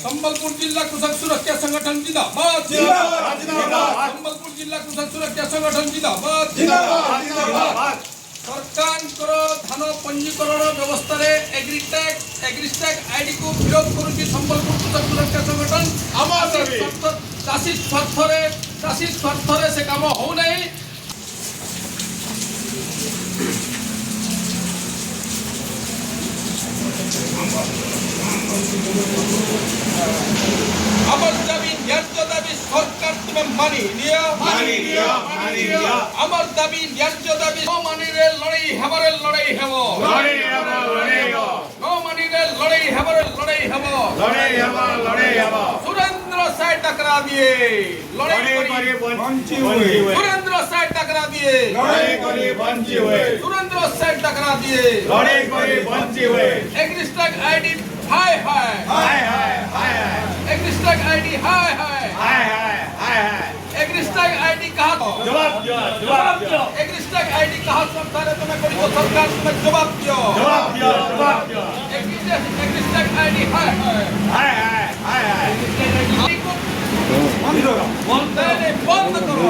संबलपुर जिला कृषक सुरक्षा संगठन जिंदाबाद जिंदाबाद जिंदाबाद। संबलपुर जिला कृषक सुरक्षा संगठन जिंदाबाद जिंदाबाद जिंदाबाद। सरकार धान पंजीकरण व्यवस्था एग्रीस्टैग आईडी को विरोध करुच्ची संबलपुर कृषक सुरक्षा संगठन। चाषी स्वार्थ से काम हो नहीं। আমার দাবি ন্যায্য দাবি সরকার তুমি মানি নিও আমার দাবি ন্যায্য দাবি নো মানিরে লড়াই হেবারে লড়াই হেব নো মানিরে লড়াই হেবারে লড়াই হেব सुरेंद्र साय टकरा दिए लड़ाई करी बंची हुए सुरेंद्र साय टकरा दिए लड़ाई करी बंची हुए सुरेंद्र साय टकरा दिए लड़ाई करी बंची हुए एग्रीस्टैग आईडी हाय हाय हाय हाय हाय एग्रीस्टैग आईडी हाय हाय हाय हाय हाय एग्रीस्टैग आईडी कहां जवाब दियो एग्रीस्टैग आईडी कहां सरकार है तुम्हें कोई तो सरकार तुम्हें जवाब दियो एग्रीस्टैग आईडी हाय हाय हाय हाय हाय बंद करो